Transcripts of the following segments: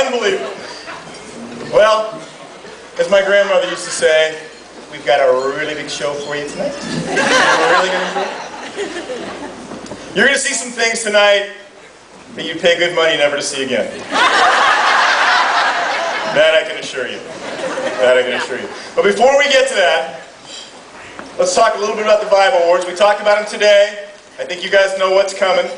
Unbelievable. Well, as my grandmother used to say, we've got a really big show for you tonight. You're really going to enjoy it. You're going to see some things tonight that you'd pay good money never to see again. That I can assure you. That I can assure you. But before we get to that, let's talk a little bit about the Bible Awards. We talked about them today. I think you guys know what's coming.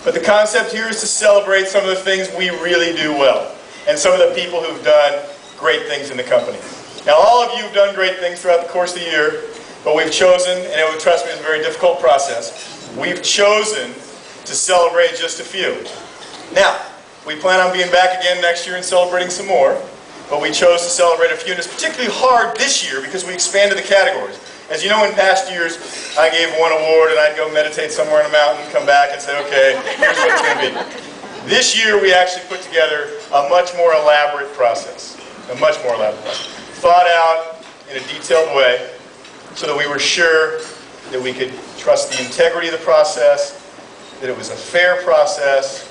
But the concept here is to celebrate some of the things we really do well, and some of the people who've done great things in the company. Now, all of you have done great things throughout the course of the year, but we've chosen, and it would, trust me, it's a very difficult process, we've chosen to celebrate just a few. Now, we plan on being back again next year and celebrating some more, but we chose to celebrate a few, and it's particularly hard this year because we expanded the categories. As you know, in past years, I gave one award and I'd go meditate somewhere in a mountain, come back and say, okay, here's what it's going to be. This year, we actually put together a much more elaborate process. A much more elaborate process. Thought out in a detailed way so that we were sure that we could trust the integrity of the process, that it was a fair process,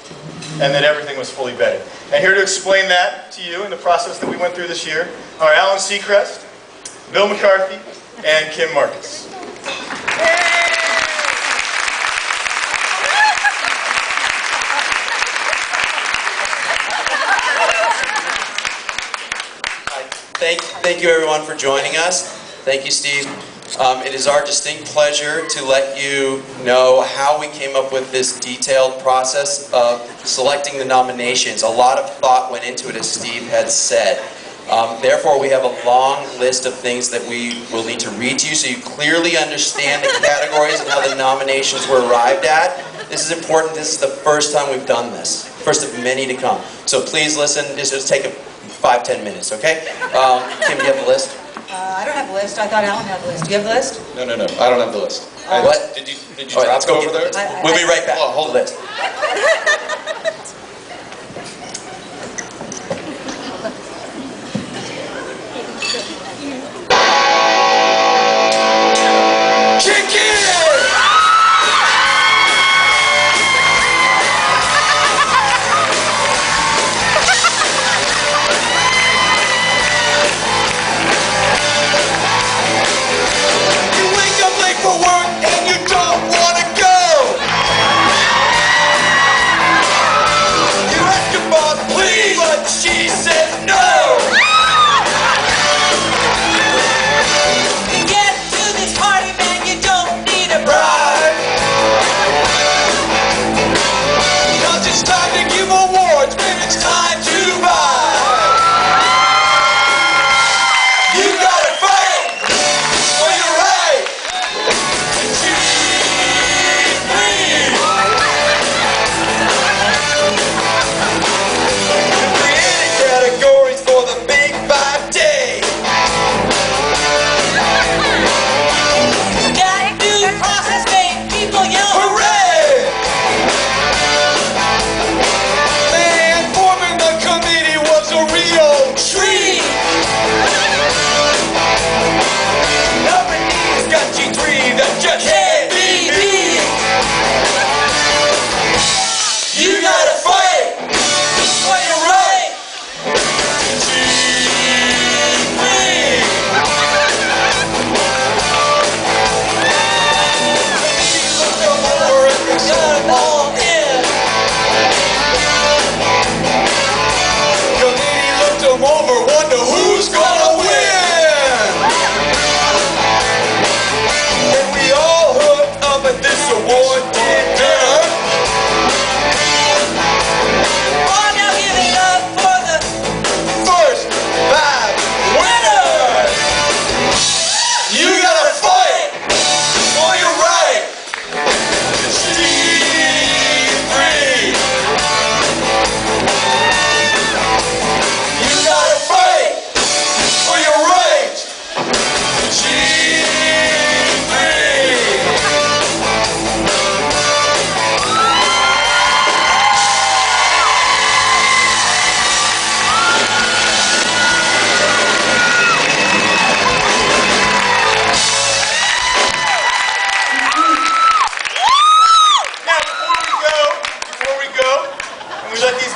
and that everything was fully vetted. And here to explain that to you in the process that we went through this year are Alan Seacrest, Bill McCarthy, and Kim Marcus. Thank you everyone for joining us. Thank you, Steve. It is our distinct pleasure to let you know how we came up with this detailed process of selecting the nominations. A lot of thought went into it, as Steve had said. Therefore, we have a long list of things that we will need to read to you so you clearly understand the categories and how the nominations were arrived at. This is important. This is the first time we've done this. First of many to come. So please listen. This will take 5-10 minutes, okay? Kim, do you have the list? I don't have the list. I thought Alan had the list. Do you have the list? No. I don't have the list. What? Did you All right, let's go over there? We'll be right back. Oh, hold the list.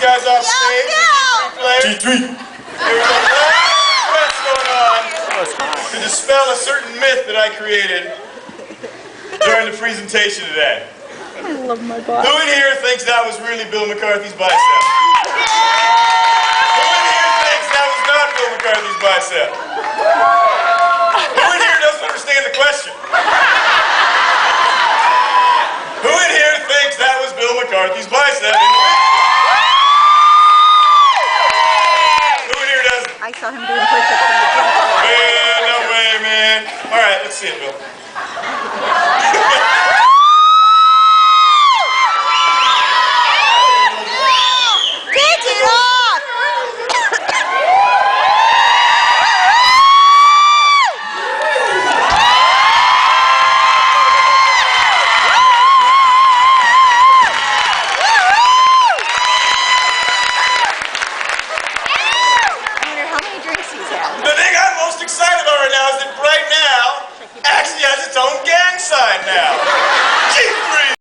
guys off stage. G3. There was a lot of press going on to dispel a certain myth that I created during the presentation today. I love my boss. Who in here thinks that was really Bill McCarthy's bicep? Who in here thinks that was not Bill McCarthy's bicep? Who in here doesn't understand the question? Who in here thinks that was Bill McCarthy's bicep?